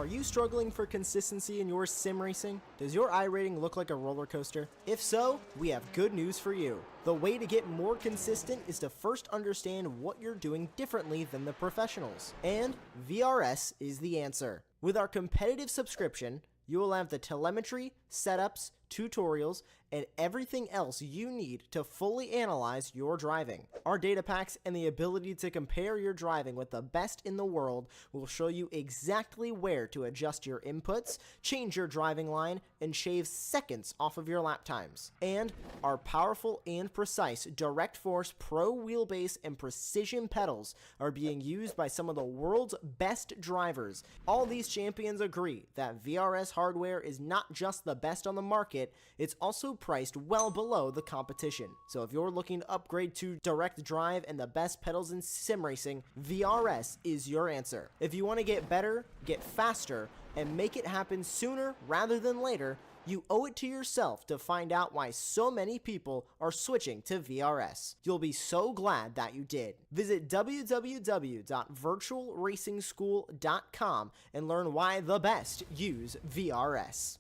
Are you struggling for consistency in your sim racing? Does your iRating look like a roller coaster? If so, we have good news for you. The way to get more consistent is to first understand what you're doing differently than the professionals. And VRS is the answer. With our competitive subscription, you will have the telemetry, setups, tutorials, and everything else you need to fully analyze your driving. Our data packs and the ability to compare your driving with the best in the world will show you exactly where to adjust your inputs, change your driving line, and shave seconds off of your lap times. And our powerful and precise Direct Force Pro wheelbase and precision pedals are being used by some of the world's best drivers. All these champions agree that VRS hardware is not just the best on the market, it's also priced well below the competition. So if you're looking to upgrade to direct drive and the best pedals in sim racing, VRS is your answer. If you want to get better, get faster, and make it happen sooner rather than later, you owe it to yourself to find out why so many people are switching to VRS. You'll be so glad that you did. Visit www.virtualracingschool.com and learn why the best use VRS.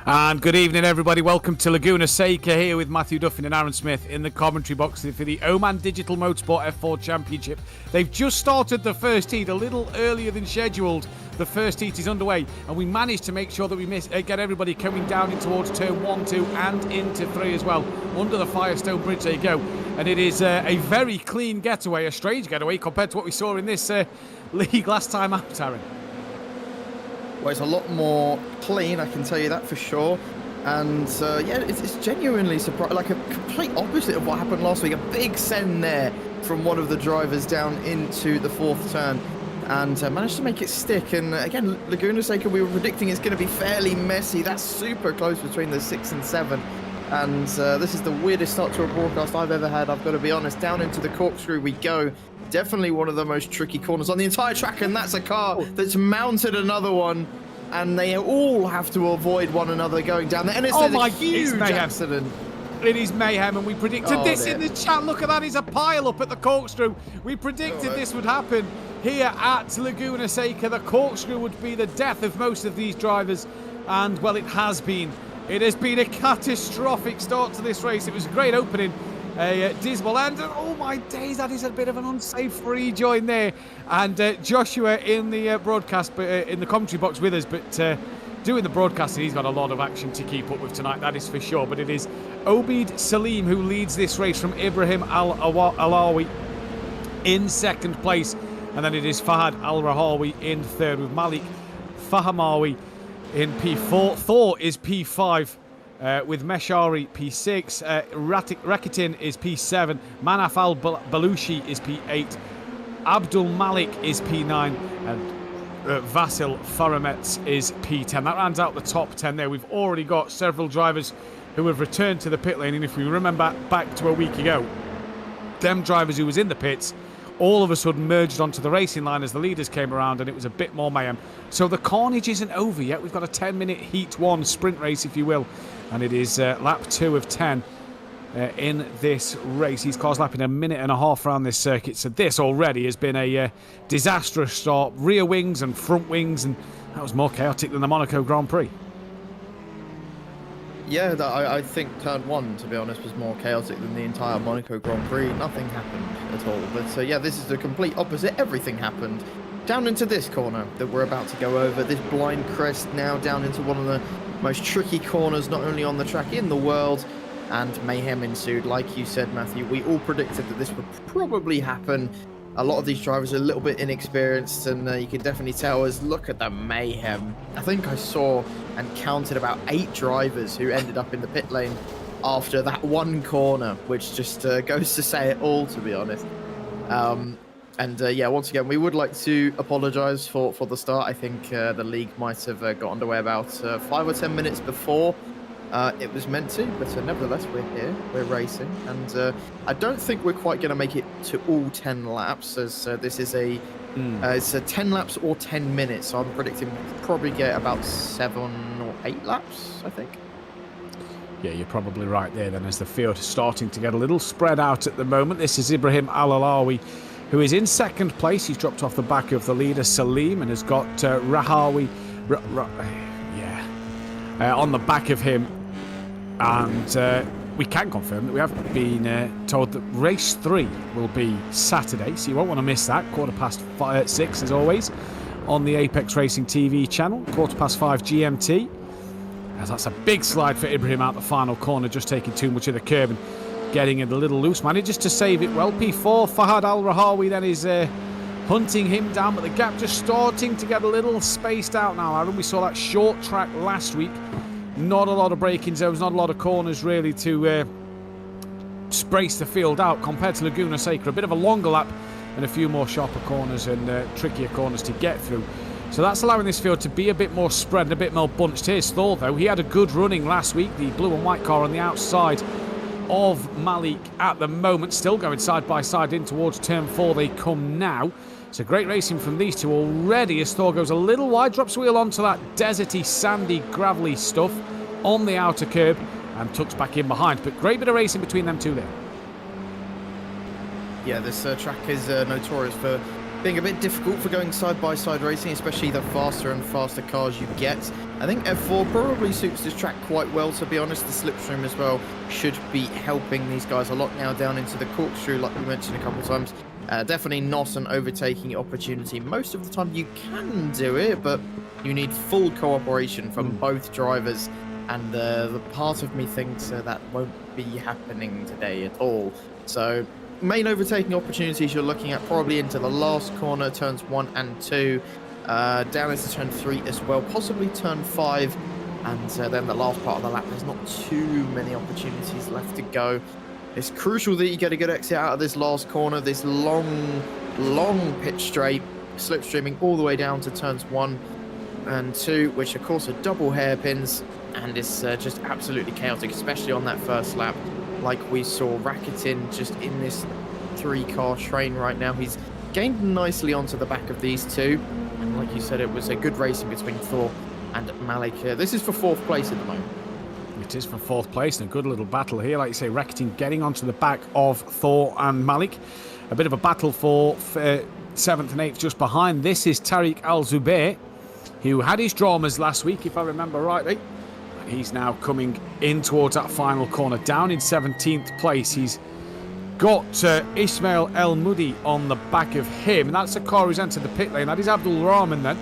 And good evening, everybody. Welcome to Laguna Seca, here with Matthew Duffin and Aaron Smith in the commentary box for the Oman Digital Motorsport F4 Championship. They've just started the first heat a little earlier than scheduled. The first heat is underway, and we managed to make sure that we get everybody coming down in towards turn 1, 2 and into 3 as well, under the Firestone Bridge. There you go. And it is a very clean getaway, a strange getaway compared to what we saw in this league last time out, Aaron. Well, it's a lot more clean, I can tell you that for sure. And yeah, it's genuinely surprising, like a complete opposite of what happened last week. A big send there from one of the drivers down into the 4th turn and managed to make it stick. And again, Laguna Seca, we were predicting it's going to be fairly messy. That's super close between the 6 and 7. And this is the weirdest start to a broadcast I've ever had, I've got to be honest. Down into the corkscrew we go. Definitely one of the most tricky corners on the entire track, and that's a car that's mounted another one, and they all have to avoid one another going down there. And it's a huge accident. It is mayhem, and we predicted this in the chat. Look at that, is a pile up at the corkscrew. We predicted this would happen here at Laguna Seca. The corkscrew would be the death of most of these drivers, and well, it has been. It has been a catastrophic start to this race. It was a great opening. A dismal end, and oh my days, that is a bit of an unsafe rejoin there. And Joshua in the broadcast, in the commentary box with us, but doing the broadcasting, he's got a lot of action to keep up with tonight, that is for sure. But it is Obeid Salim who leads this race from Ibrahim Al-Alawi in 2nd place, and then it is Fahad Al-Rahawi in 3rd, with Malik Fahamawi in P4. Thor is P5. With Meshari P6, Rakitin is P7, Manaf Al-Balushi is P8, Abdul Malik is P9, and Vasil Faramets is P10. That rounds out the top 10 there. We've already got several drivers who have returned to the pit lane, and if we remember back to a week ago, them drivers who was in the pits all of a sudden merged onto the racing line as the leaders came around, and it was a bit more mayhem. So the carnage isn't over yet. We've got a 10-minute Heat 1 sprint race, if you will, and it is lap 2 of 10 in this race. These cars lapping a minute and a half around this circuit, so this already has been a disastrous start. Rear wings and front wings, and that was more chaotic than the Monaco Grand Prix. Yeah, I think turn 1, to be honest, was more chaotic than the entire Monaco Grand Prix. Nothing happened at all. But yeah, this is the complete opposite. Everything happened. Down into this corner that we're about to go over, this blind crest now down into one of the most tricky corners, not only on the track, in the world. And mayhem ensued. Like you said, Matthew, we all predicted that this would probably happen. A lot of these drivers are a little bit inexperienced, and you can definitely tell as look at the mayhem. I think I saw and counted about 8 drivers who ended up in the pit lane after that one corner, which just goes to say it all, to be honest. Yeah, once again, we would like to apologise for the start. I think the league might have got underway about 5 or 10 minutes before It was meant to, but nevertheless, we're here, we're racing, and I don't think we're quite going to make it to all 10 laps, as this is it's 10 laps or 10 minutes, so I'm predicting we'll probably get about 7 or 8 laps, I think. Yeah, you're probably right there then, as the field is starting to get a little spread out at the moment. This is Ibrahim Al-Alawi, who is in second place. He's dropped off the back of the leader, Salim, and has got Rahawi on the back of him. And we can confirm that we have been told that race 3 will be Saturday, so you won't want to miss that. 6:15 as always on the Apex Racing TV channel. 5:15 GMT. As that's a big slide for Ibrahim out the final corner, just taking too much of the curb and getting it a little loose. Manages to save it well. P4 Fahad Al Rahawi then is hunting him down, but the gap just starting to get a little spaced out now, Aaron. We saw that short track last week. Not a lot of braking zones, not a lot of corners really to brace the field out compared to Laguna Seca. A bit of a longer lap and a few more sharper corners and trickier corners to get through. So that's allowing this field to be a bit more spread and a bit more bunched. Here's Thor, though. He had a good running last week. The blue and white car on the outside of Malik at the moment. Still going side by side in towards turn 4 they come now. It's a great racing from these two already as Thor goes a little wide, drops wheel onto that deserty, sandy, gravelly stuff on the outer curb and tucks back in behind. But great bit of racing between them two there. Yeah, this track is notorious for being a bit difficult for going side-by-side racing, especially the faster and faster cars you get. I think F4 probably suits this track quite well, to be honest. The slipstream as well should be helping these guys a lot now down into the corkscrew, like we mentioned a couple of times. Definitely not an overtaking opportunity. Most of the time you can do it, but you need full cooperation from both drivers. And the part of me thinks that won't be happening today at all. So main overtaking opportunities you're looking at probably into the last corner, turns 1 and 2, down into turn 3 as well, possibly turn 5, and then the last part of the lap. There's not too many opportunities left to go. It's crucial that you get a good exit out of this last corner, this long pitch straight, slipstreaming all the way down to turns 1 and 2, which of course are double hairpins, and it's just absolutely chaotic, especially on that first lap. Like we saw Rakitin just in this 3-car train right now. He's gained nicely onto the back of these two. And like you said, it was a good racing between Thor and Malik. This is for 4th place at the moment. It is for 4th place, and a good little battle here. Like you say, Rakitin getting onto the back of Thor and Malik. A bit of a battle for 7th and 8th just behind. This is Tariq Al-Zubair, who had his dramas last week, if I remember rightly. He's now coming in towards that final corner, down in 17th place. He's got Ismail El Mudi on the back of him, and that's the car who's entered the pit lane. That is Abdul Rahman then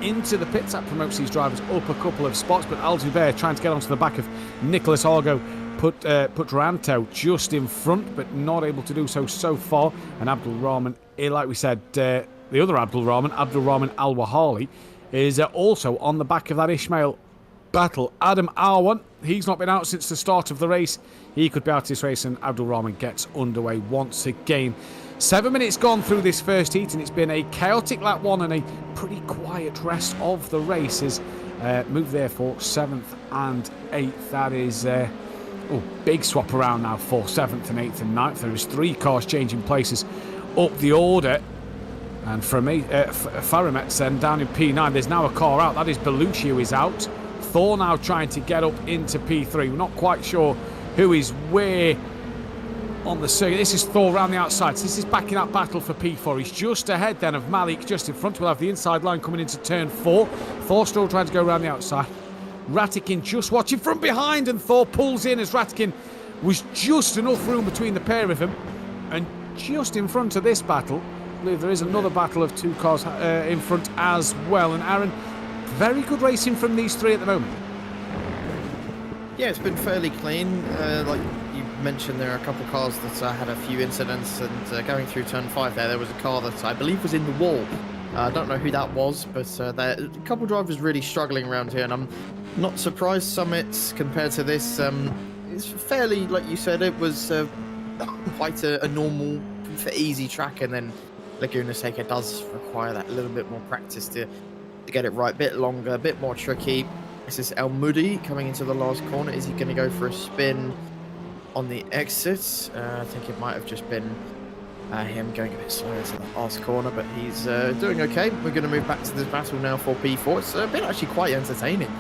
into the pits. That promotes these drivers up a couple of spots, but Al Zubair trying to get onto the back of Nicholas Argo, put Ranto just in front, but not able to do so far. And Abdul Rahman, like we said, the other Abdul Rahman Al Wahali, is also on the back of that Ismail battle. Adam Arwan, he's not been out since the start of the race. He could be out of this race, and Abdul Rahman gets underway once again. 7 minutes gone through this first heat, and it's been a chaotic lap 1 and a pretty quiet rest of the races. Move there for 7th and 8th. That is big swap around now for 7th and 8th and 9th. There is 3 cars changing places up the order. And from Faramet's then down in P9, there's now a car out. That is Belushi who is out. Thor now trying to get up into P3. We're not quite sure who is where on the circuit. This is Thor around the outside. So this is backing up battle for P4. He's just ahead then of Malik, just in front. We'll have the inside line coming into turn 4. Thor still trying to go around the outside. Ratikin just watching from behind, and Thor pulls in as Ratikin was just enough room between the pair of them. And just in front of this battle, I believe there is another battle of 2 cars in front as well. And Aaron, very good racing from these 3 at the moment. Yeah, it's been fairly clean. Like you mentioned, there are a couple of cars that had a few incidents, and going through turn 5 there was a car that I believe was in the wall. I don't know who that was, but a couple of drivers really struggling around here, and I'm not surprised. Summit compared to this, it's fairly, like you said, it was quite a normal, easy track, and then Laguna Seca does require that little bit more practice to get it right, a bit longer, a bit more tricky. This is El Moody coming into the last corner. Is he going to go for a spin on the exit? I think it might have just been him going a bit slower to the last corner, but he's doing okay. We're going to move back to this battle now for P4. It's been actually quite entertaining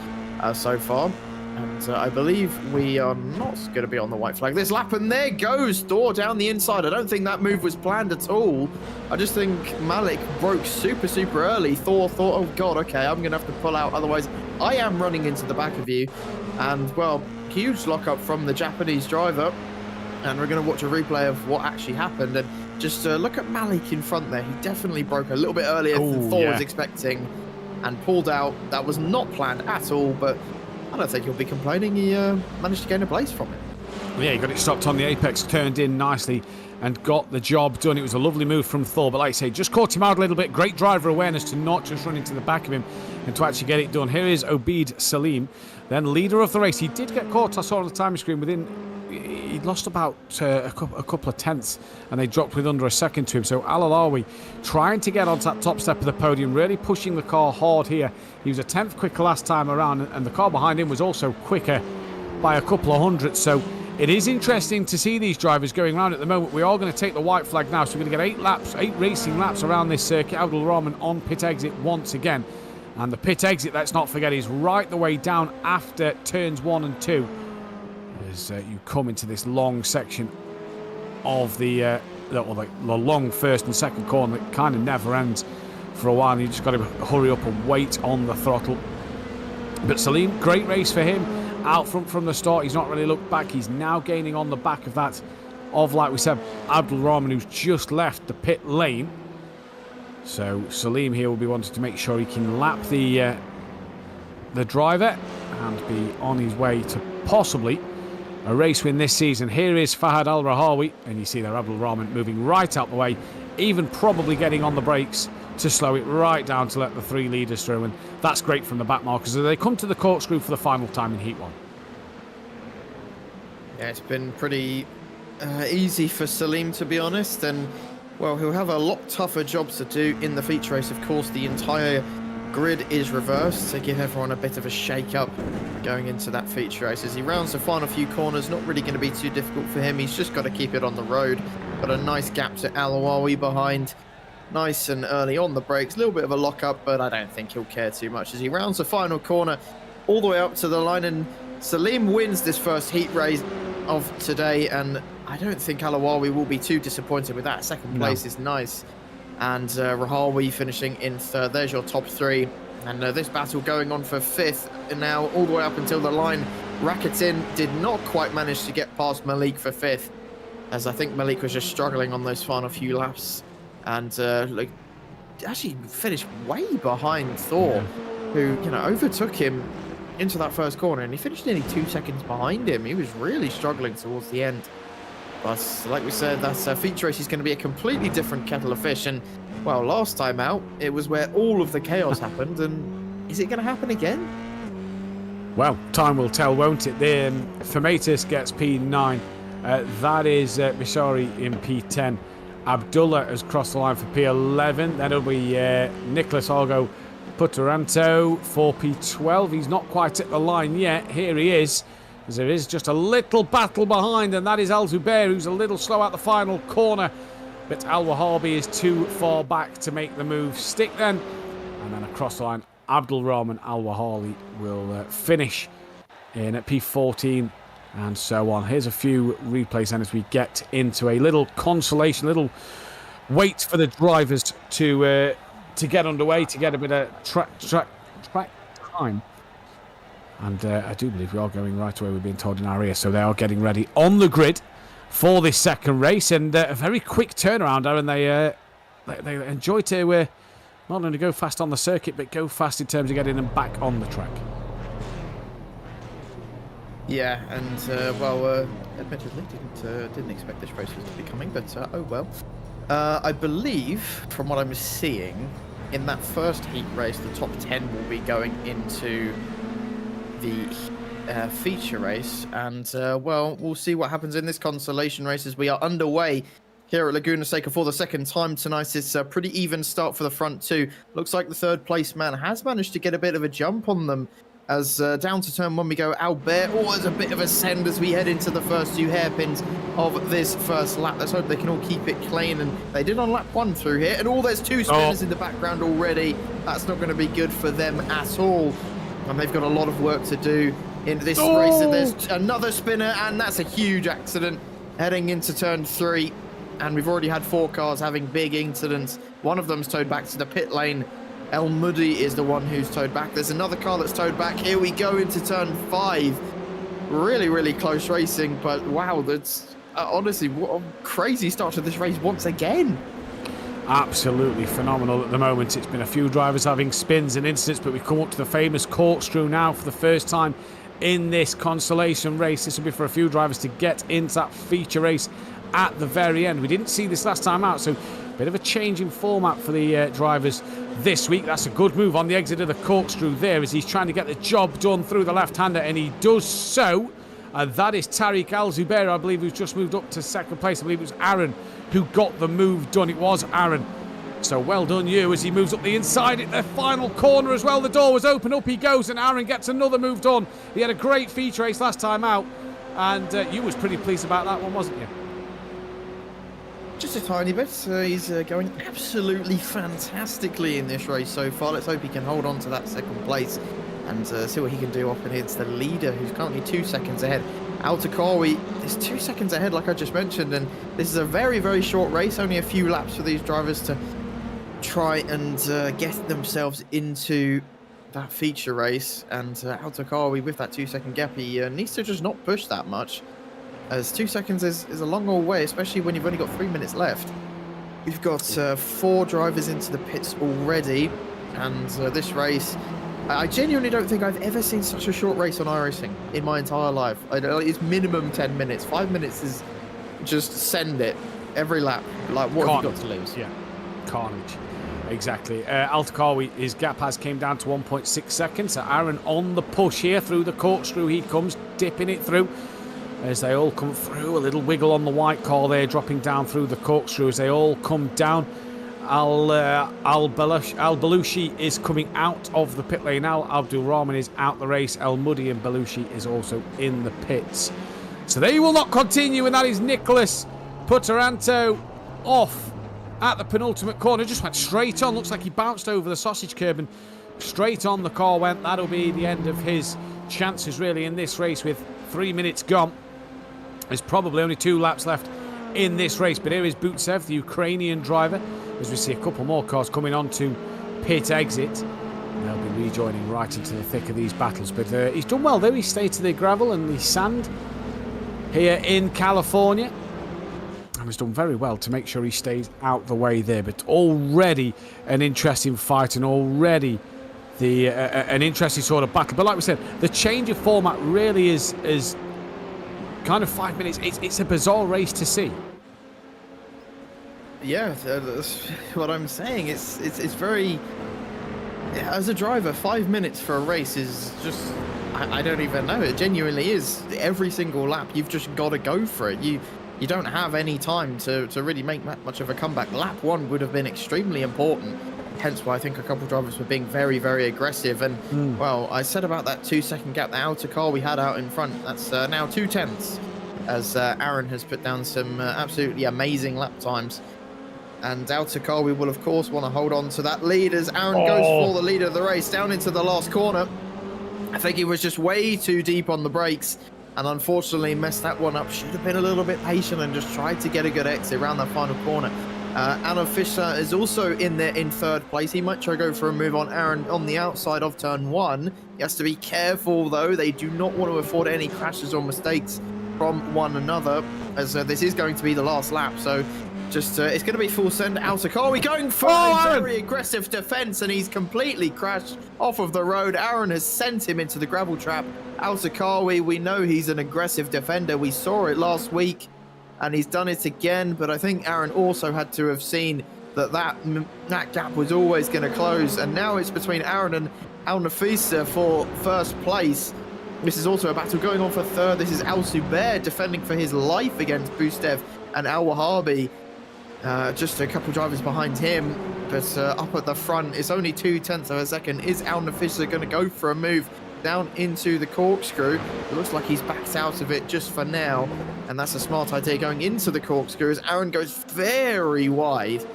so far. And I believe we are not going to be on the white flag this lap. And there goes Thor down the inside. I don't think that move was planned at all. I just think Malik broke super early. Thor thought, oh God, okay, I'm going to have to pull out. Otherwise, I am running into the back of you. And, well, huge lockup from the Japanese driver. And we're going to watch a replay of what actually happened. And just look at Malik in front there. He definitely broke a little bit earlier than Thor was expecting and pulled out. That was not planned at all, but I don't think he'll be complaining. He managed to gain a place from it. Yeah, he got it stopped on the apex, turned in nicely and got the job done. It was a lovely move from Thor, but like I say, just caught him out a little bit. Great driver awareness to not just run into the back of him and to actually get it done. Here is Obeid Salim, then leader of the race. He did get caught, I saw on the timing screen, he'd lost about a couple of tenths and they dropped with under a second to him. So Al-Alawi trying to get onto that top step of the podium, really pushing the car hard here. He was a tenth quicker last time around, and the car behind him was also quicker by a couple of hundredths. So it is interesting to see these drivers going around at the moment. We are going to take the white flag now, so we're going to get 8 racing laps around this circuit. Abdul Rahman on pit exit once again. And the pit exit, let's not forget, is right the way down after turns 1 and 2. As you come into this long section of the long first and second corner that kind of never ends for a while, and you just got to hurry up and wait on the throttle. But Salim, great race for him, out front from the start. He's not really looked back. He's now gaining on the back of that like we said, Abdul Rahman, who's just left the pit lane. So Salim here will be wanting to make sure he can lap the driver and be on his way to possibly a race win this season. Here is Fahad Al Rahawi, and you see there Abdul Rahman moving right out the way, even probably getting on the brakes to slow it right down to let the 3 leaders through, and that's great from the back markers as they come to the corkscrew for the final time in Heat 1. Yeah, it's been pretty easy for Salim, to be honest, and well, he'll have a lot tougher jobs to do in the feature race. Of course, the entire grid is reversed to give everyone a bit of a shake-up going into that feature race. As he rounds the final few corners, not really going to be too difficult for him. He's just got to keep it on the road. Got a nice gap to Al-Awawi behind. Nice and early on the brakes. A little bit of a lock-up, but I don't think he'll care too much as he rounds the final corner all the way up to the line. And Salim wins this first heat race of today, and I don't think Al-Awawi will be too disappointed with that. Second place is nice. And Rahawi finishing in third. There's your top 3. And this battle going on for 5th and now all the way up until the line. Rakitin did not quite manage to get past Malik for 5th, as I think Malik was just struggling on those final few laps. And actually finished way behind Thor, who overtook him into that first corner. And he finished nearly 2 seconds behind him. He was really struggling towards the end. But like we said, that feature race is going to be a completely different kettle of fish. And, well, last time out, it was where all of the chaos happened. And is it going to happen again? Well, time will tell, won't it? The Fermatus gets P9. That is Bishari in P10. Abdullah has crossed the line for P11. Then it'll be Nicholas Argo Putaranto for P12. He's not quite at the line yet. Here he is. As there is just a little battle behind, and that is Al Zubair, who's a little slow at the final corner. But Al Wahabi is too far back to make the move stick then. And then across the line, Abdul Rahman Al Wahabi will finish in at P14 and so on. Here's a few replays then as we get into a little consolation, little wait for the drivers to get underway, to get a bit of track time. And I do believe we are going right away, we're being told in our ear. So they are getting ready on the grid for this second race. And a very quick turnaround, Aaron. They enjoy to not only go fast on the circuit, but go fast in terms of getting them back on the track. Yeah, and admittedly didn't expect this race was to be coming, but oh well. I believe, from what I'm seeing, in that first heat race, the top 10 will be going into the feature race, and well, we'll see what happens in this consolation race as we are underway here at Laguna Seca for the second time tonight. It's a pretty even start for the front two. Looks like the third place man has managed to get a bit of a jump on them As down to turn 1 we go. Albert, there's a bit of a send as we head into the first 2 hairpins of this first lap. Let's hope they can all keep it clean, and they did on lap 1 through here. And there's 2 spinners in the background already. That's not going to be good for them at all. And they've got a lot of work to do in this race. And there's another spinner, and that's a huge accident heading into turn 3. And we've already had 4 cars having big incidents. One of them's towed back to the pit lane. El Muddy is the one who's towed back. There's another car that's towed back. Here we go into turn 5. Really, really close racing, but wow, that's honestly what a crazy start to this race once again. Absolutely phenomenal at the moment. It's been a few drivers having spins and incidents, but we've come up to the famous corkscrew now for the first time in this Consolation race. This will be for a few drivers to get into that feature race at the very end. We didn't see this last time out, so a bit of a change in format for the drivers this week. That's a good move on the exit of the corkscrew there, as he's trying to get the job done through the left-hander, and he does so. And that is Tariq Al-Zubair, I believe, who's just moved up to second place. I believe it was Aaron who got the move done. It was Aaron. So well done you as he moves up the inside at the final corner as well. The door was open, up he goes, and Aaron gets another move done. He had a great feature race last time out, and you was pretty pleased about that one, wasn't you? Just a tiny bit. He's going absolutely fantastically in this race so far. Let's hope he can hold on to that second place and see what he can do up against the leader, who's currently 2 seconds ahead. Al-Takawi is 2 seconds ahead, like I just mentioned, and this is a very, very short race. Only a few laps for these drivers to try and get themselves into that feature race. And Al-Takawi, with that 2 second gap, he needs to just not push that much, as 2 seconds is a long old way, especially when you've only got 3 minutes left. We've got 4 drivers into the pits already, and this race, I genuinely don't think I've ever seen such a short race on iRacing in my entire life. It's minimum 10 minutes. 5 minutes is just send it every lap. Like, what have you got to lose? Yeah, carnage. Exactly. Al-Takawi, his gap has came down to 1.6 seconds. So Aaron on the push here through the corkscrew. He comes dipping it through as they all come through. A little wiggle on the white car there, dropping down through the corkscrew as they all come down. Al-Balushi is coming out of the pit lane now. Abdul Rahman is out the race. El Muddy and Balushi is also in the pits. So they will not continue, and that is Nicholas Putaranto off at the penultimate corner. Just went straight on. Looks like he bounced over the sausage curb and straight on the car went. That'll be the end of his chances really in this race with 3 minutes gone. There's probably only 2 laps left in this race, but here is Butsev, the Ukrainian driver, as we see a couple more cars coming on to pit exit. They'll be rejoining right into the thick of these battles, but he's done well though. He stayed to the gravel and the sand here in California, and has done very well to make sure he stays out the way there. But already an interesting fight, and already an interesting sort of battle. But like we said, the change of format really is kind of 5 minutes. It's a bizarre race to see. Yeah, that's what I'm saying. It's very, as a driver, 5 minutes for a race is just, I don't even know. It genuinely is. Every single lap, you've just got to go for it. You don't have any time to really make much of a comeback. Lap 1 would have been extremely important. Hence why I think a couple of drivers were being very, very aggressive. And, well, I said about that 2 second gap, the outer car we had out in front, that's now 2/10, as Aaron has put down some absolutely amazing lap times. And outer car, we will, of course, want to hold on to that lead as Aaron goes for the lead of the race down into the last corner. I think he was just way too deep on the brakes and unfortunately messed that one up. Should have been a little bit patient and just tried to get a good exit around that final corner. Anna Fischer is also in there in 3rd place. He might try to go for a move on Aaron on the outside of turn 1. He has to be careful, though. They do not want to afford any crashes or mistakes from one another, as this is going to be the last lap. So just it's going to be full send. Outer car, we're going for a very aggressive defense, and he's completely crashed off of the road. Aaron has sent him into the gravel trap. Outer car, we know he's an aggressive defender. We saw it last week, and he's done it again. But I think Aaron also had to have seen that gap was always going to close, and now it's between Aaron and Al Nafisa for 1st place. This is also a battle going on for 3rd. This is Al Zubair defending for his life against Bustev and Al Wahabi. Just a couple drivers behind him, but up at the front, it's only 0.2 of a second. Is Al Nafisa going to go for a move down into the corkscrew. It looks like he's backed out of it just for now, and that's a smart idea going into the corkscrew as Aaron goes very wide.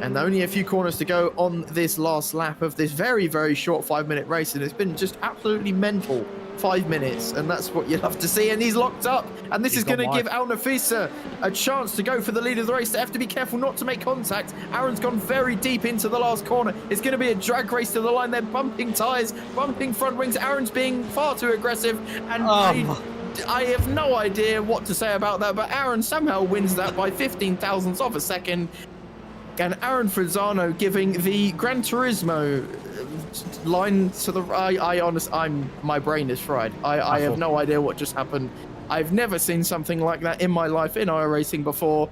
And only a few corners to go on this last lap of this very, very short 5-minute race, and it's been just absolutely mental 5 minutes, and that's what you love to see. And he's locked up, and this is going to give Al Nafisa a chance to go for the lead of the race. They have to be careful not to make contact. Aaron's gone very deep into the last corner. It's going to be a drag race to the line. They're bumping tyres, bumping front wings. Aaron's being far too aggressive, and I have no idea what to say about that, but Aaron somehow wins that by 15 thousandths of a second. And Aaron Frizzano giving the Gran Turismo line to the my brain is fried. I have no idea what just happened. I've never seen something like that in my life in iRacing before.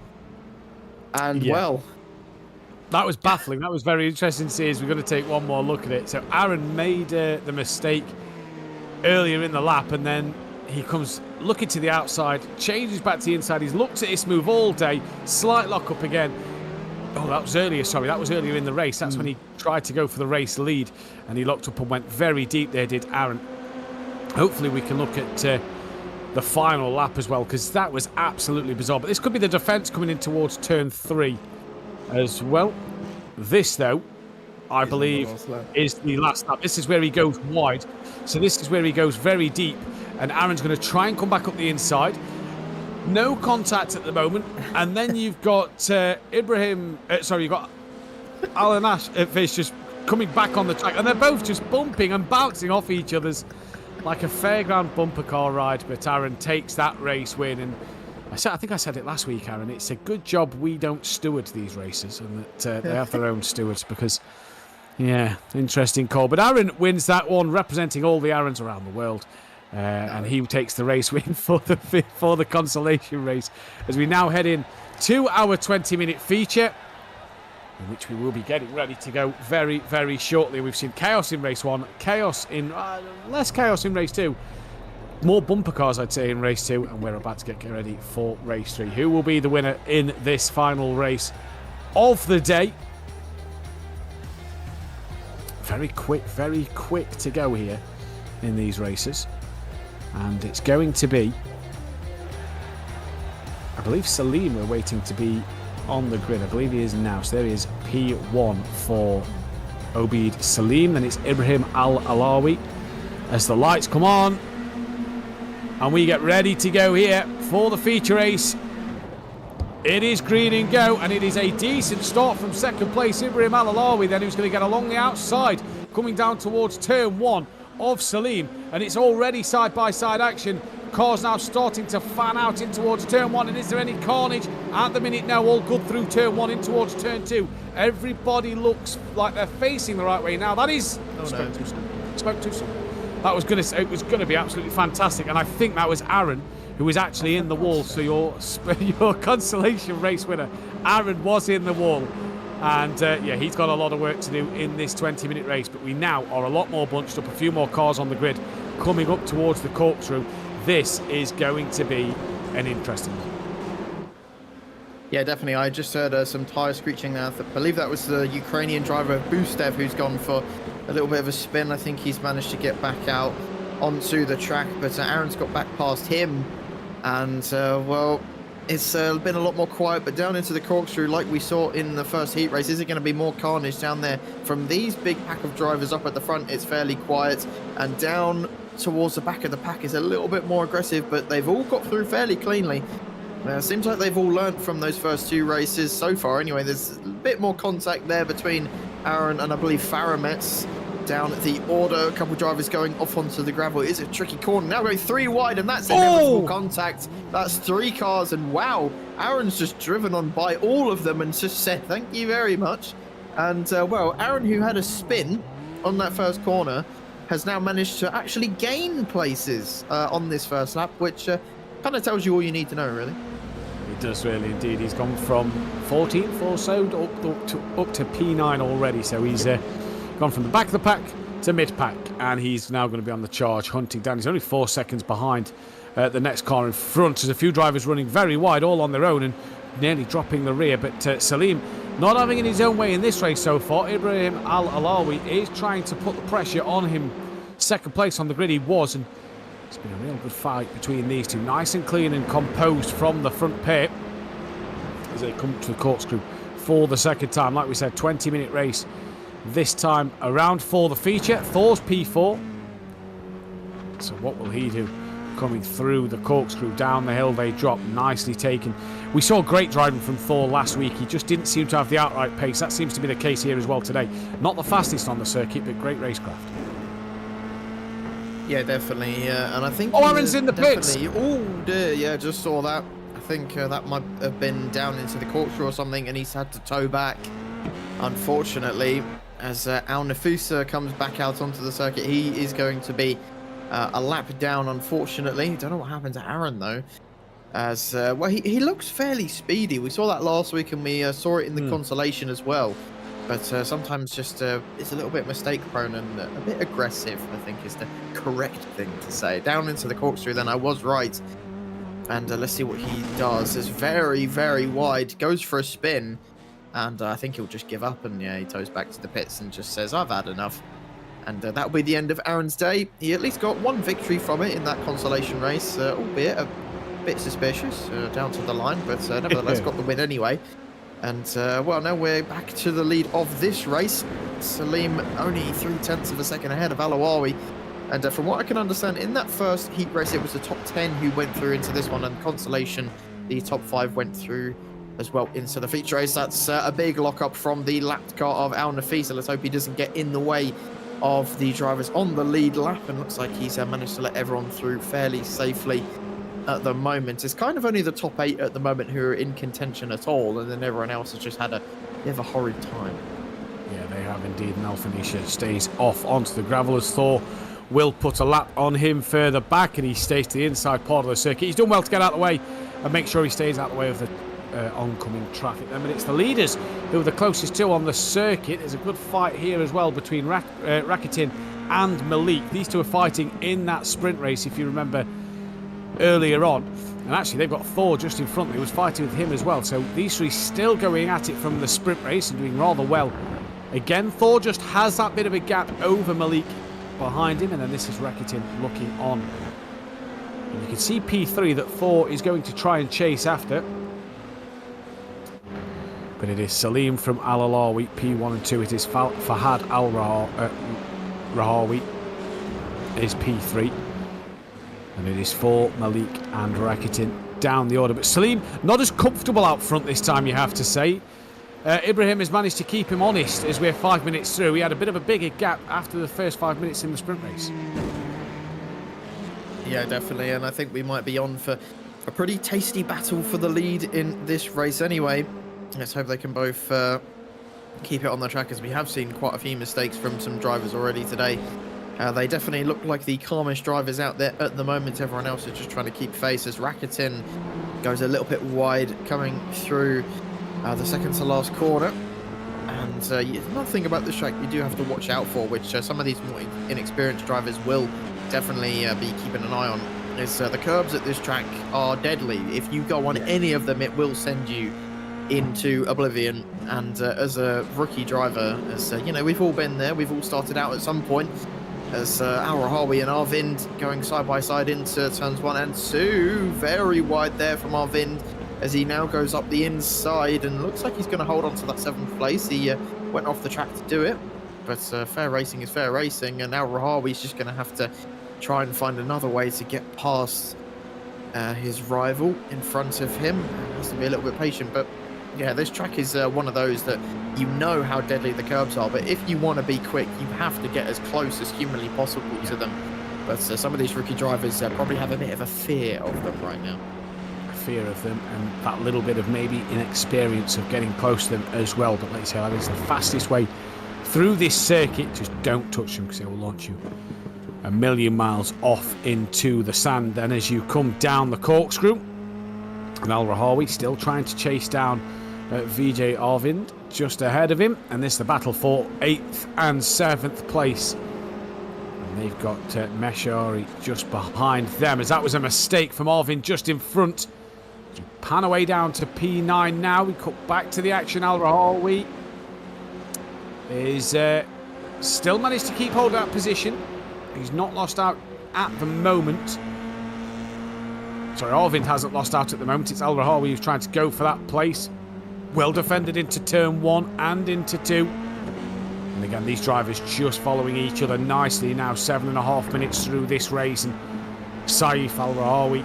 And well, that was baffling. That was very interesting to see as we're going to take one more look at it. So Aaron made the mistake earlier in the lap, and then he comes looking to the outside, changes back to the inside. He's looked at this move all day, slight lock up again. Oh, that was earlier, sorry. That was earlier in the race. That's when he tried to go for the race lead, and he locked up and went very deep there, did Aaron. Hopefully we can look at the final lap as well, because that was absolutely bizarre. But this could be the defence coming in towards turn 3 as well. This, though, I believe, is the last lap. This is where he goes wide. So this is where he goes very deep, and Aaron's going to try and come back up the inside. No contact at the moment, and then you've got you've got Alan Fish just coming back on the track, and they're both just bumping and bouncing off each other's like a fairground bumper car ride. But Aaron takes that race win, and I think I said it last week, Aaron, it's a good job we don't steward these races, and that they have their own stewards, because, yeah, interesting call. But Aaron wins that one, representing all the Aarons around the world. And he takes the race win for the consolation race, as we now head in to our 20-minute feature, in which we will be getting ready to go very, very shortly. We've seen chaos in race 1, chaos in less chaos in race 2, more bumper cars, I'd say, in race 2, and we're about to get ready for race 3. Who will be the winner in this final race of the day? Very quick to go here in these races. And it's going to be, I believe Salim we're waiting to be on the grid. I believe he is now. So there he is, P1 for Obeid Salim. Then it's Ibrahim Al-Alawi as the lights come on. And we get ready to go here for the feature race. It is green and go, and it is a decent start from second place. Ibrahim Al-Alawi then, who's going to get along the outside, coming down towards turn 1 of Salim, and it's already side-by-side action. Cars now starting to fan out in towards turn 1, and is there any carnage at the minute? No, all good through turn 1 in towards turn 2. Everybody looks like they're facing the right way now. That is spoke too soon. It was going to be absolutely fantastic, and I think that was Aaron who was actually in the wall. So your consolation race winner, Aaron, was in the wall. And he's got a lot of work to do in this 20-minute race, but we now are a lot more bunched up, a few more cars on the grid coming up towards the corkscrew. This is going to be an interesting one. Yeah, definitely. I just heard some tyre screeching there. I believe that was the Ukrainian driver Bustev, who's gone for a little bit of a spin. I think he's managed to get back out onto the track, but Aaron's got back past him, and it's been a lot more quiet. But down into the corkscrew, like we saw in the first heat race, is it going to be more carnage down there from these big pack of drivers? Up at the front, it's fairly quiet, and down towards the back of the pack is a little bit more aggressive, but they've all got through fairly cleanly. Seems like they've all learnt from those first 2 races so far. Anyway, there's a bit more contact there between Aaron and I believe Faramets. Down at the order, a couple of drivers going off onto the gravel. It is a tricky corner. Now going 3 wide, and that's inevitable contact. That's 3 cars, and wow, Aaron's just driven on by all of them and just said thank you very much. And Aaron, who had a spin on that first corner, has now managed to actually gain places on this first lap, which kind of tells you all you need to know, really. It does really indeed. He's gone from 14th or so up to P9 already, so he's gone from the back of the pack to mid-pack, and he's now going to be on the charge, hunting down. He's only 4 seconds behind the next car in front. There's a few drivers running very wide, all on their own, and nearly dropping the rear. But Salim not having it his own way in this race so far. Ibrahim Al-Alawi is trying to put the pressure on him second place on the grid he was, and it's been a real good fight between these two. Nice and clean and composed from the front pit as they come to the corkscrew for the second time. Like we said, 20-minute race this time around for the feature. Thor's P4. So what will he do? Coming through the corkscrew, down the hill they drop, nicely taken. We saw great driving from Thor last week. He just didn't seem to have the outright pace. That seems to be the case here as well today. Not the fastest on the circuit, but great racecraft. Yeah, definitely. And I think... Oh, Aaron's in the pits! Oh, dear, yeah, just saw that. I think that might have been down into the corkscrew or something, and he's had to tow back. Unfortunately, as Al Nafusa comes back out onto the circuit, he is going to be a lap down, unfortunately. Don't know what happened to Aaron, though. As well, he looks fairly speedy. We saw that last week, and we saw it in the Consolation as well. But sometimes just it's a little bit mistake prone and a bit aggressive, I think is the correct thing to say. Down into the corkscrew, then I was right. And let's see what he does. It's very, very wide. Goes for a spin. And I think he'll just give up. And yeah, he tows back to the pits and just says, I've had enough. And that'll be the end of Aaron's day. He at least got one victory from it in that Consolation race, albeit a bit suspicious down to the line. But nevertheless, got the win anyway. And, well, now we're back to the lead of this race. Salim only 0.3 of a second ahead of Alawawi. And from what I can understand, in that first heat race, it was the top 10 who went through into this one. And Consolation, the top 5 went through as well into the feature race. That's a big lock-up from the lapped car of Al Nafisa. Let's hope he doesn't get in the way of the drivers on the lead lap. And looks like he's managed to let everyone through fairly safely at the moment. It's kind of only the top 8 at the moment who are in contention at all, and then everyone else has just had a bit of a horrid time. Yeah, they have indeed. And Alphanisha stays off onto the gravel as Thor will put a lap on him further back, and he stays to the inside part of the circuit. He's done well to get out of the way and make sure he stays out of the way of the oncoming traffic. Then, but it's the leaders who are the closest to on the circuit. There's a good fight here as well between Rakitin and Malik. These two are fighting in that sprint race, if you remember earlier on, and actually they've got Thor just in front. He was fighting with him as well, so these three still going at it from the sprint race and doing rather well. Again, Thor just has that bit of a gap over Malik behind him, and then this is Rakitin looking on, and you can see P3 that Thor is going to try and chase after, but it is Salim from Al Alawi, P1 and 2. It is Fahad Al Rahawi is P3. And it is for Malik and Rakitin down the order. But Salim, not as comfortable out front this time, you have to say. Ibrahim has managed to keep him honest as we're 5 minutes through. He had a bit of a bigger gap after the first 5 minutes in the sprint race. Yeah, definitely. And I think we might be on for a pretty tasty battle for the lead in this race anyway. Let's hope they can both keep it on the track, as we have seen quite a few mistakes from some drivers already today. They definitely look like the calmest drivers out there at the moment. Everyone else is just trying to keep face as Rakitin goes a little bit wide coming through the second to last corner. And another thing about this track you do have to watch out for, which some of these more inexperienced drivers will definitely be keeping an eye on, is the curbs at this track are deadly. If you go on any of them, it will send you into oblivion. And as a rookie driver, as you know, we've all been there. We've all started out at some point. As Al Rahawi and Arvind going side by side into turns 1 and 2. Very wide there from Arvind as he now goes up the inside and looks like he's going to hold on to that 7th place. He went off the track to do it, but fair racing is fair racing, and Al Rahawi's just going to have to try and find another way to get past his rival in front of him. He has to be a little bit patient, but yeah, this track is one of those that you know how deadly the curbs are, but if you want to be quick, you have to get as close as humanly possible to them. But some of these rookie drivers probably have a bit of a fear of them right now. A fear of them, and that little bit of maybe inexperience of getting close to them as well. But like you say, that is the fastest way through this circuit. Just don't touch them, because they will launch you a million miles off into the sand. And as you come down the corkscrew, and Al Rahawi still trying to chase down Vijay Arvind just ahead of him, and this is the battle for 8th and 7th place, and they've got Meshari just behind them, as that was a mistake from Arvind just in front. You pan away down to P9 now. We cut back to the action. Al Rahawi is still managed to keep hold of that position. He's not lost out at the moment. Sorry, Arvind hasn't lost out at the moment. It's Al Rahawi who's trying to go for that place. Well defended into turn 1 and into 2. And again, these drivers just following each other nicely now. 7.5 minutes through this race. And Saif Al Rahawi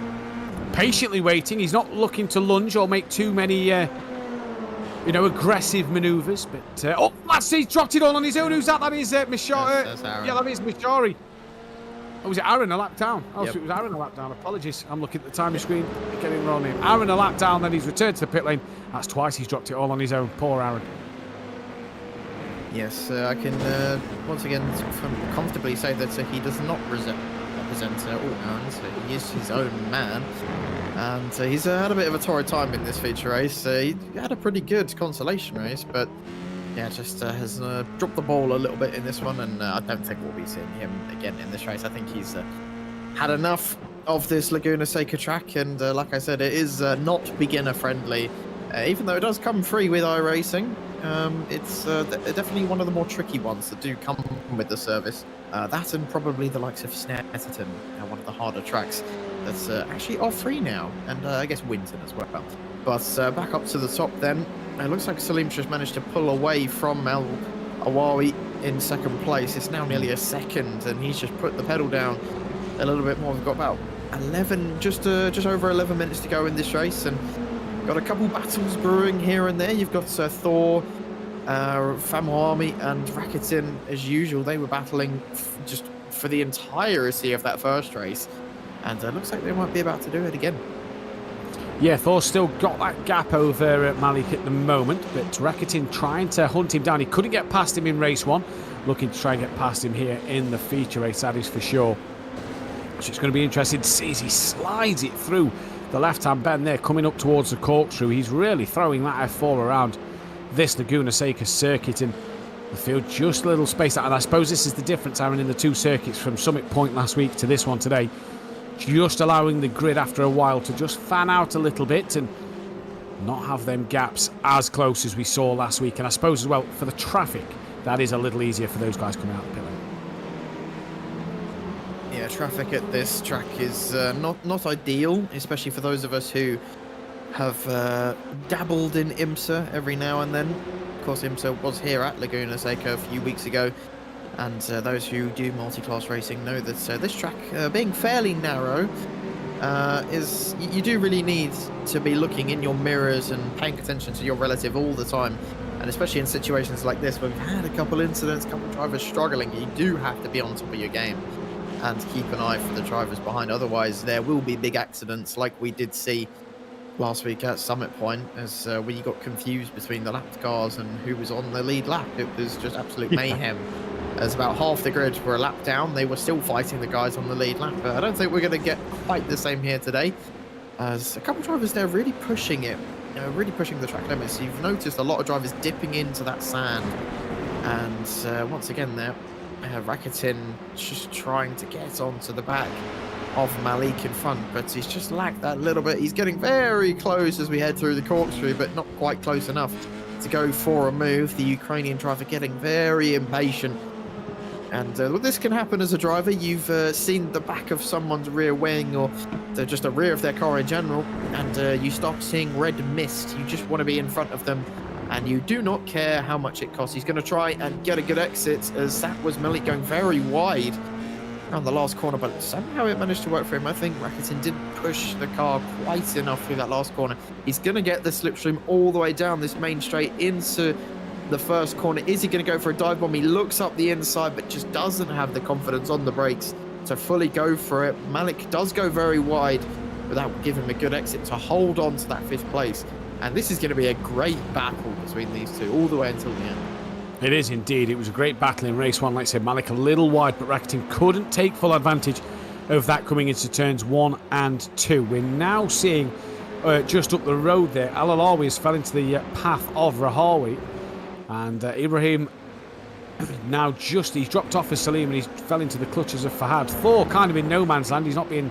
patiently waiting. He's not looking to lunge or make too many, aggressive manoeuvres. But, he's dropped it all on his own. Who's that? That is Mishari. That's Aaron. Yeah, that is Mishari. Oh, was it Aaron a lap down? Oh, Yep. so it was Aaron a lap down. Apologies. I'm looking at the timing screen, getting the wrong name. Aaron a lap down, then he's returned to the pit lane. That's twice he's dropped it all on his own. Poor Aaron. Yes, I can once again comfortably say that he does not represent all Aaron's. He is his own man. And he's had a bit of a torrid time in this feature race. He had a pretty good consolation race, but yeah, just has dropped the ball a little bit in this one, and I don't think we'll be seeing him again in this race. I think he's had enough of this Laguna Seca track, and like I said, it is not beginner friendly. Even though it does come free with iRacing, it's definitely one of the more tricky ones that do come with the service. That and probably the likes of Snetterton, one of the harder tracks that's actually are free now, and I guess Winton as well. But back up to the top then. It looks like Salim's just managed to pull away from Al Awawi in second place. It's now nearly a second, and he's just put the pedal down a little bit more. We've got about 11, just over 11 minutes to go in this race, and got a couple battles brewing here and there. You've got Thor, Famuami, and Rakitin as usual. They were battling just for the entirety of that first race, and it looks like they might be about to do it again. Yeah, Thor's still got that gap over Malik at the moment, but Rakitin trying to hunt him down. He couldn't get past him in race 1. Looking to try and get past him here in the feature race, that is for sure. So it's going to be interesting to see as he slides it through the left-hand bend there, coming up towards the corkscrew. He's really throwing that F4 around this Laguna Seca circuit, and the field just a little spaced out. And I suppose this is the difference, Aaron, in the two circuits from Summit Point last week to this one today. Just allowing the grid after a while to just fan out a little bit and not have them gaps as close as we saw last week. And I suppose as well, for the traffic, that is a little easier for those guys coming out of the pit lane. Yeah, traffic at this track is not ideal, especially for those of us who have dabbled in IMSA every now and then. Of course, IMSA was here at Laguna Seca a few weeks ago, and those who do multi-class racing know that this track, being fairly narrow, you do really need to be looking in your mirrors and paying attention to your relative all the time. And especially in situations like this, where we've had a couple incidents, a couple of drivers struggling, you do have to be on top of your game and keep an eye for the drivers behind. Otherwise, there will be big accidents like we did see last week at Summit Point, as when you got confused between the lapped cars and who was on the lead lap. It was just absolute mayhem. As about half the grid were a lap down, they were still fighting the guys on the lead lap. But I don't think we're going to get quite the same here today, as a couple of drivers there really pushing it, really pushing the track limits. You've noticed a lot of drivers dipping into that sand, and once again there, Rakitin just trying to get onto the back of Malik in front, but he's just lagged that little bit. He's getting very close as we head through the corkscrew, but not quite close enough to go for a move. The Ukrainian driver getting very impatient. And this can happen as a driver. You've seen the back of someone's rear wing, or just the rear of their car in general, and you start seeing red mist. You just want to be in front of them, and you do not care how much it costs. He's going to try and get a good exit, as that was Malik going very wide around the last corner, but somehow it managed to work for him. I think Rakitin didn't push the car quite enough through that last corner. He's going to get the slipstream all the way down this main straight into the first corner. Is he going to go for a dive bomb? He looks up the inside, but just doesn't have the confidence on the brakes to fully go for it. Malik does go very wide without giving him a good exit to hold on to that 5th place. And this is going to be a great battle between these two all the way until the end. It is indeed. It was a great battle in race 1. Like I said, Malik a little wide, but Rakitin couldn't take full advantage of that coming into turns 1 and 2. We're now seeing just up the road there, Al Alawi has fell into the path of Rahawi. And Ibrahim now he's dropped off as Salim, and he's fell into the clutches of Fahad. Thor kind of in no man's land. He's not being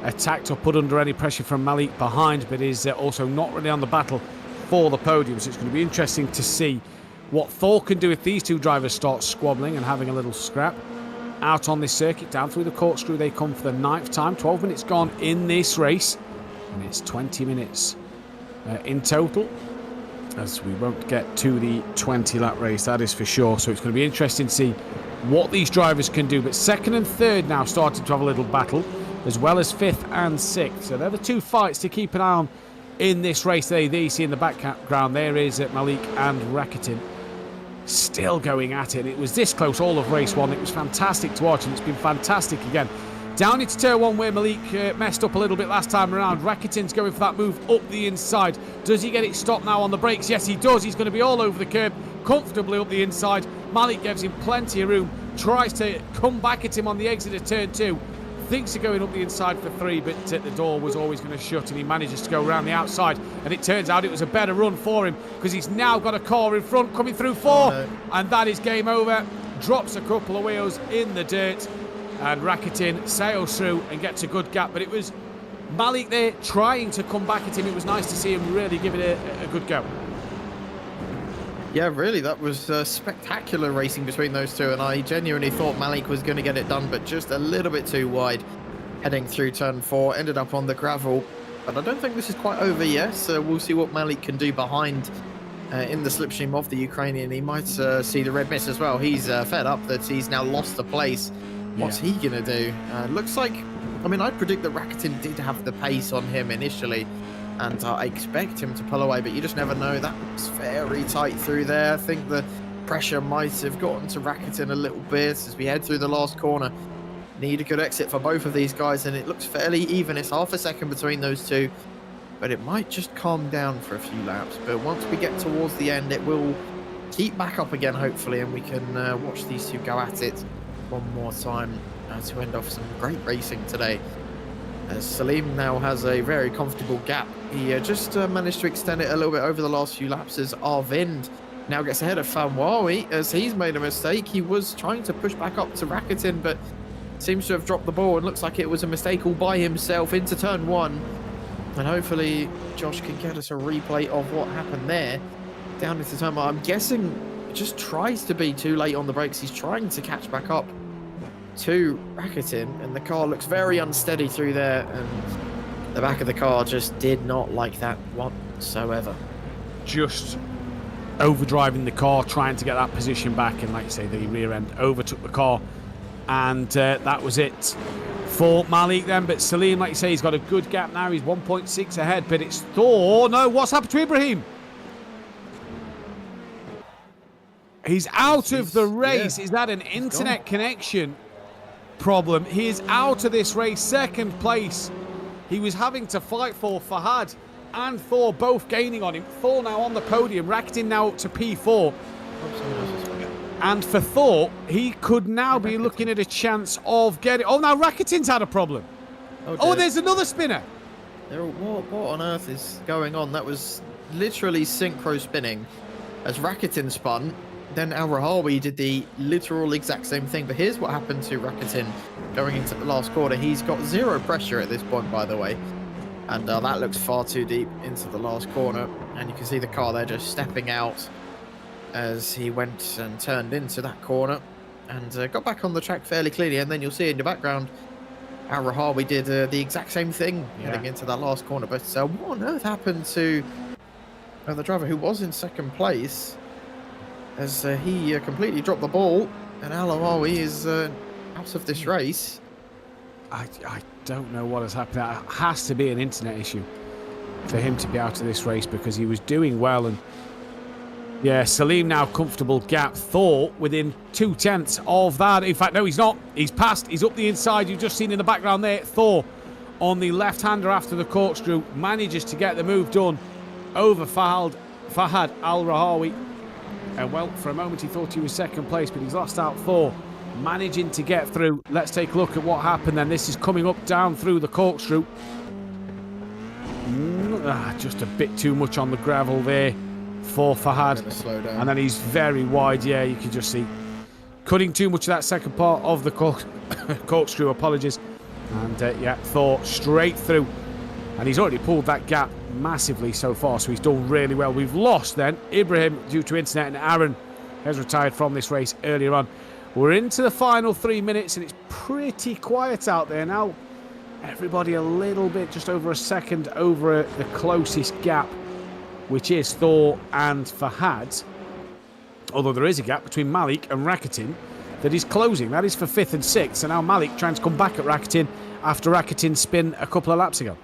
attacked or put under any pressure from Malik behind, but is also not really on the battle for the podium. So it's going to be interesting to see what Thor can do if these two drivers start squabbling and having a little scrap. out on this circuit. Down through the corkscrew they come for the 9th time. 12 minutes gone in this race. And it's 20 minutes in total, as we won't get to the 20-lap race, that is for sure. So it's going to be interesting to see what these drivers can do. But 2nd and 3rd now starting to have a little battle, as well as 5th and 6th. So they're the two fights to keep an eye on in this race. There you see in the background, there is Malik and Rakitin still going at it. It was this close all of race 1. It was fantastic to watch, and it's been fantastic again. Down into turn 1 where Malik messed up a little bit last time around. Rakitin's going for that move up the inside. Does he get it stopped now on the brakes? Yes, he does. He's going to be all over the curb, comfortably up the inside. Malik gives him plenty of room, tries to come back at him on the exit of turn 2. Thinks of going up the inside for 3, but the door was always going to shut, and he manages to go around the outside. And it turns out it was a better run for him, because he's now got a car in front coming through 4. Oh, no. And that is game over. Drops a couple of wheels in the dirt. And Rakitin sails through and gets a good gap. But it was Malik there trying to come back at him. It was nice to see him really give it a good go. Yeah, really, that was spectacular racing between those two, and I genuinely thought Malik was going to get it done, but just a little bit too wide heading through turn 4, ended up on the gravel. But I don't think this is quite over yet, so we'll see what Malik can do behind in the slipstream of the Ukrainian. He might see the red mist as well. He's fed up that he's now lost the place. What's he going to do? Looks like, I mean, I predict that Rakitin did have the pace on him initially, and I expect him to pull away, but you just never know. That was very tight through there. I think the pressure might have gotten to Rakitin a little bit as we head through the last corner. Need a good exit for both of these guys, and it looks fairly even. It's half a second between those two, but it might just calm down for a few laps. But once we get towards the end, it will keep back up again, hopefully, and we can watch these two go at it one more time to end off some great racing today. As Salim now has a very comfortable gap. He just managed to extend it a little bit over the last few laps as Arvind now gets ahead of Fanwawi as he's made a mistake. He was trying to push back up to Rakitin, but seems to have dropped the ball, and looks like it was a mistake all by himself into turn 1. And hopefully Josh can get us a replay of what happened there down into turn 1. I'm guessing just tries to be too late on the brakes. He's trying to catch back up to Rakitin, and the car looks very unsteady through there, and the back of the car just did not like that whatsoever. Just overdriving the car, trying to get that position back, and like you say, the rear end overtook the car, and that was it for Malik then. But Salim, like you say, he's got a good gap now. He's 1.6 ahead, but it's Thor. No, what's happened to Ibrahim? He's out of the race. Yeah. Is that an internet connection problem? He is out of this race. 2nd place. He was having to fight for Fahad and Thor both gaining on him. Thor now on the podium. Rakitin now up to P4. And for Thor, he could now be looking at a chance of getting... Oh, now Rakitin's had a problem. Oh, there's another spinner. What on earth is going on? That was literally synchro spinning as Rakitin spun. Then Al Rahawi did the literal exact same thing. But here's what happened to Rakitin going into the last quarter. He's got 0 pressure at this point, by the way. And that looks far too deep into the last corner. And you can see the car there just stepping out as he went and turned into that corner. And got back on the track fairly clearly. And then you'll see in the background, Al Rahawi did the exact same thing heading into that last corner. But what on earth happened to the driver who was in 2nd place? As he completely dropped the ball, and Alawawi is out of this race. I don't know what has happened. It has to be an internet issue for him to be out of this race, because he was doing well. And yeah, Salim now comfortable gap. Thor within 2/10 of that. In fact, no, he's not. He's passed. He's up the inside. You've just seen in the background there. Thor on the left-hander after the corkscrew manages to get the move done over Fahad Al-Rahawi. And well, for a moment he thought he was 2nd place, but he's lost out Thor, managing to get through. Let's take a look at what happened then. This is coming up down through the corkscrew. Just a bit too much on the gravel there for Fahad. Slow down. And then he's very wide. Yeah, you can just see cutting too much of that second part of the corkscrew, apologies. And yeah, Thor straight through. And he's already pulled that gap massively so far, so he's done really well. We've lost then Ibrahim due to internet, and Aaron has retired from this race earlier on. We're into the final 3 minutes and it's pretty quiet out there now. Everybody a little bit, just over a second over the closest gap, which is Thor and Fahad. Although there is a gap between Malik and Rakitin that is closing. That is for 5th and 6th. So now Malik trying to come back at Rakitin after Rakitin's spin a couple of laps ago.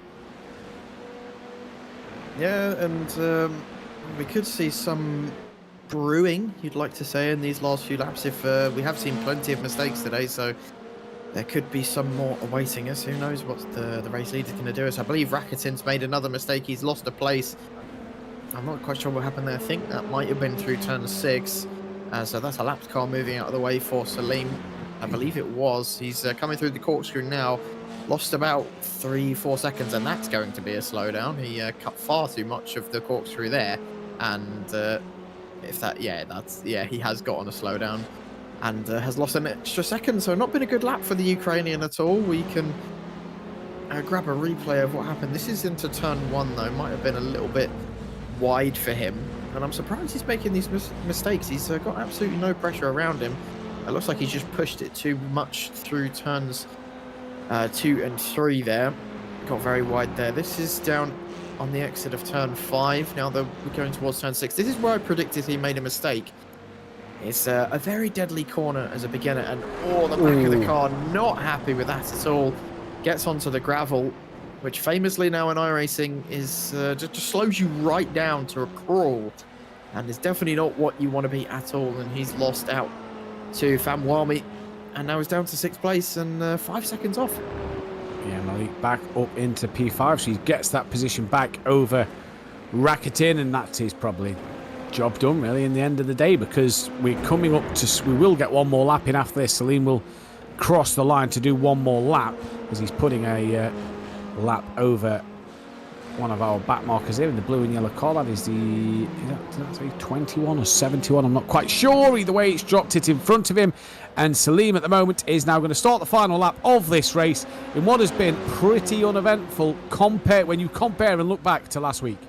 Yeah, and we could see some brewing, you'd like to say, in these last few laps. If we have seen plenty of mistakes today, so there could be some more awaiting us. Who knows what the race leader's going to do? I believe Rakitin's made another mistake. He's lost a place. I'm not quite sure what happened there. I think that might have been through turn 6. So that's a lapped car moving out of the way for Salim. I believe it was. He's coming through the corkscrew now. Lost about 3-4 seconds, and that's going to be a slowdown. He cut far too much of the corkscrew there. And if that, he has gotten a slowdown and has lost an extra second. So not been a good lap for the Ukrainian at all. We can grab a replay of what happened. This is into turn 1 though. Might have been a little bit wide for him, and I'm surprised he's making these mistakes. He's got absolutely no pressure around him. It looks like he's just pushed it too much through turns 2 and 3 there. Got very wide there. This is down on the exit of turn 5. Now that we're going towards turn 6. This is where I predicted he made a mistake. It's a very deadly corner as a beginner, and the back of the car not happy with that at all. Gets onto the gravel, which famously now in iRacing is just slows you right down to a crawl, and is definitely not what you want to be at all. And he's lost out to Famwami, and now he's down to 6th place and 5 seconds off. Yeah, Malik back up into P5, so he gets that position back over Rakitin, and that is probably job done really in the end of the day, because we're coming up to, we will get one more lap in after this. Salim will cross the line to do one more lap as he's putting a lap over one of our back markers here in the blue and yellow car. That is did that say 21 or 71? I'm not quite sure. Either way, it's dropped it in front of him, and Salim at the moment is now going to start the final lap of this race in what has been pretty uneventful when you compare and look back to last week.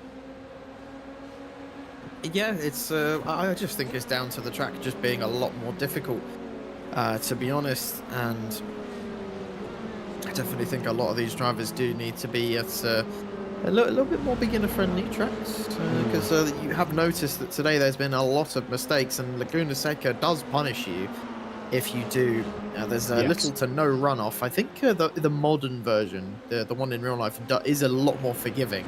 Yeah, it's I just think it's down to the track just being a lot more difficult, to be honest, and I definitely think a lot of these drivers do need to be at a little bit more beginner-friendly tracks, because you have noticed that today there's been a lot of mistakes, and Laguna Seca does punish you if you do. There's little to no runoff. I think the modern version, the one in real life, is a lot more forgiving.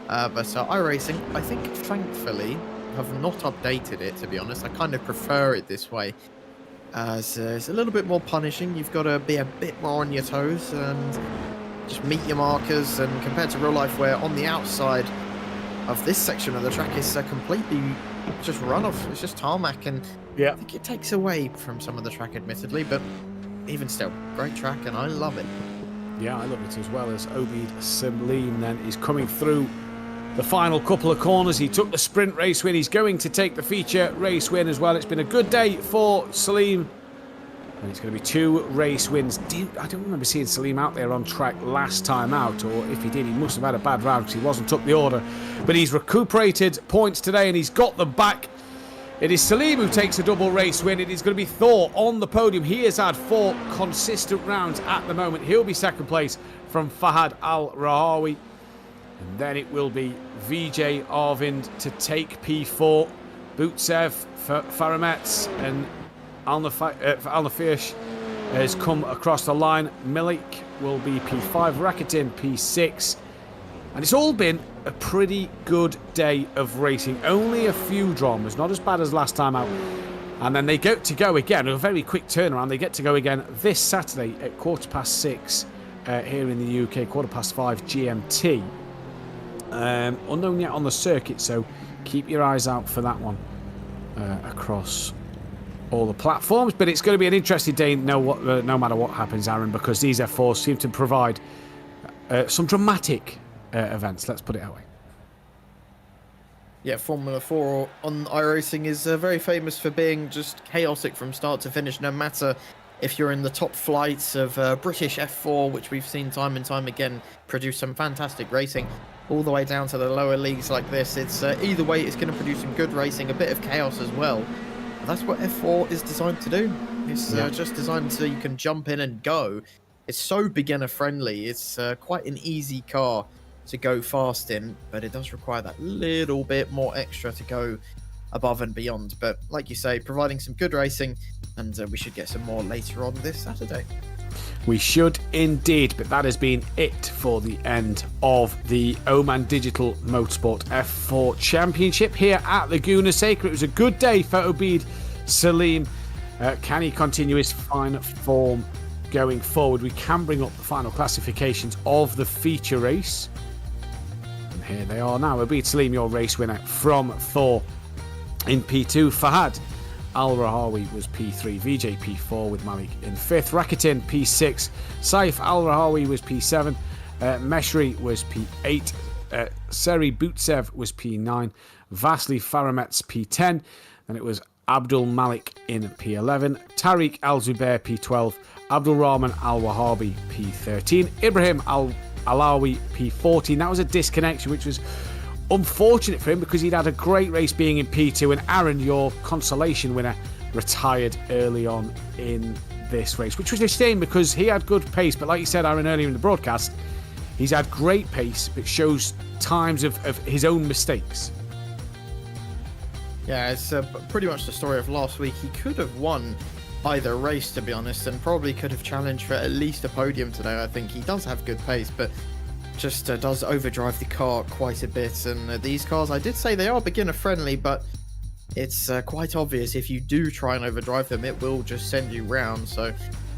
But iRacing, I think, thankfully, have not updated it, to be honest. I kind of prefer it this way. It's a little bit more punishing. You've got to be a bit more on your toes and just meet your markers. And compared to real life, where on the outside of this section of the track is completely just runoff. It's just tarmac, and I think it takes away from some of the track, admittedly. But even still, great track, and I love it. Yeah, I love it as well. As Obid Salim then is coming through the final couple of corners. He took the sprint race win. He's going to take the feature race win as well. It's been a good day for Salim, and it's going to be 2 race wins. I don't remember seeing Salim out there on track last time out, or if he did, he must have had a bad round because he wasn't up the order. But he's recuperated points today, and he's got them back. It is Salim who takes a double race win. It is going to be Thor on the podium. He has had 4 consistent rounds at the moment. He'll be 2nd place from Fahad Al-Rahawi. And then it will be Vijay Arvind to take P4. Butsev, Faramets and Al-Nafish has come across the line. Milik will be P5. Rakitin P6. And it's all been a pretty good day of racing. Only a few dramas, not as bad as last time out. And then they get to go again, a very quick turnaround. They get to go again this Saturday at 6:15 here in the UK, 5:15 GMT. Unknown yet on the circuit, so keep your eyes out for that one across all the platforms. But it's going to be an interesting day no matter what happens, Aaron, because these F4s seem to provide some dramatic events, let's put it that way. Yeah, Formula 4 on iRacing is very famous for being just chaotic from start to finish, no matter if you're in the top flights of British F4, which we've seen time and time again produce some fantastic racing, all the way down to the lower leagues like this. It's either way, it's going to produce some good racing, a bit of chaos as well. That's what F4 is designed to do. It's just designed so you can jump in and go. It's so beginner friendly. It's quite an easy car to go fast in, but it does require that little bit more extra to go above and beyond. But like you say, providing some good racing, and we should get some more later on this Saturday. We should indeed, but that has been it for the end of the Oman Digital Motorsport F4 Championship here at Laguna Seca. It was a good day for Obeid Salim. Can he continue his fine form going forward? We can bring up the final classifications of the feature race. And here they are now. Obeid Salim, your race winner from Thor in P2. Fahad Al-Rahawi was P3, Vijay P4 with Malik in 5th, Rakitin P6, Saif Al-Rahawi was P7, Meshri was P8, Seri Butsev was P9, Vasily Faramets P10, and it was Abdul Malik in P11, Tariq Al-Zubair P12, Abdul Rahman Al-Wahabi P13, Ibrahim Al-Alawi P14. That was a disconnection, which was unfortunate for him because he'd had a great race being in P2, and Aaron, your Consolation winner, retired early on in this race, which was a shame because he had good pace, but like you said, Aaron, earlier in the broadcast, he's had great pace, but shows times of his own mistakes. Yeah, it's pretty much the story of last week. He could have won either race, to be honest, and probably could have challenged for at least a podium today. I think he does have good pace, but just does overdrive the car quite a bit. And these cars, I did say they are beginner friendly, but it's quite obvious if you do try and overdrive them, it will just send you round. So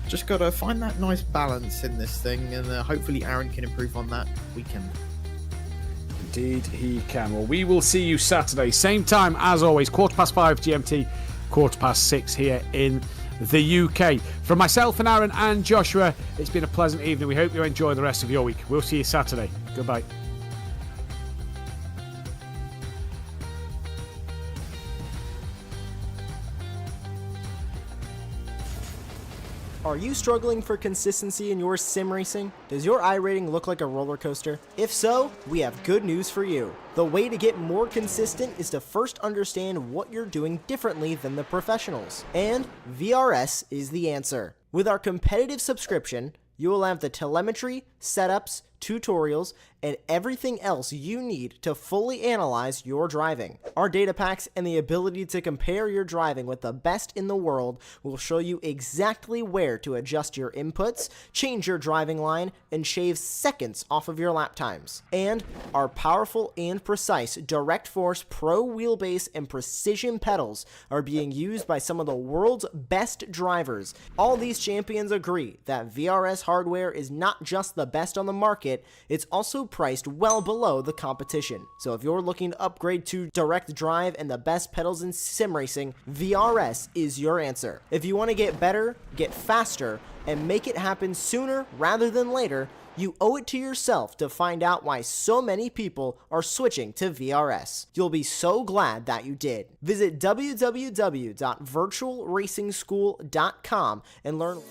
just got to find that nice balance in this thing, and hopefully Aaron can improve on that weekend. Indeed he can. Well, we will see you Saturday, same time as always, 5:15 GMT, 6:15 here in the UK. From myself and Aaron and Joshua, it's been a pleasant evening. We hope you enjoy the rest of your week. We'll see you Saturday. Goodbye. Are you struggling for consistency in your sim racing? Does your iRating look like a roller coaster? If so, we have good news for you. The way to get more consistent is to first understand what you're doing differently than the professionals. And VRS is the answer. With our competitive subscription, you will have the telemetry, setups, tutorials, and everything else you need to fully analyze your driving. Our data packs and the ability to compare your driving with the best in the world will show you exactly where to adjust your inputs, change your driving line, and shave seconds off of your lap times. And our powerful and precise Direct Force Pro wheelbase and precision pedals are being used by some of the world's best drivers. All these champions agree that VRS hardware is not just the best on the market, it's also priced well below the competition. So if you're looking to upgrade to direct drive and the best pedals in sim racing, VRS is your answer. If you want to get better, get faster, and make it happen sooner rather than later, you owe it to yourself to find out why so many people are switching to VRS. You'll be so glad that you did. Visit www.virtualracingschool.com and learn.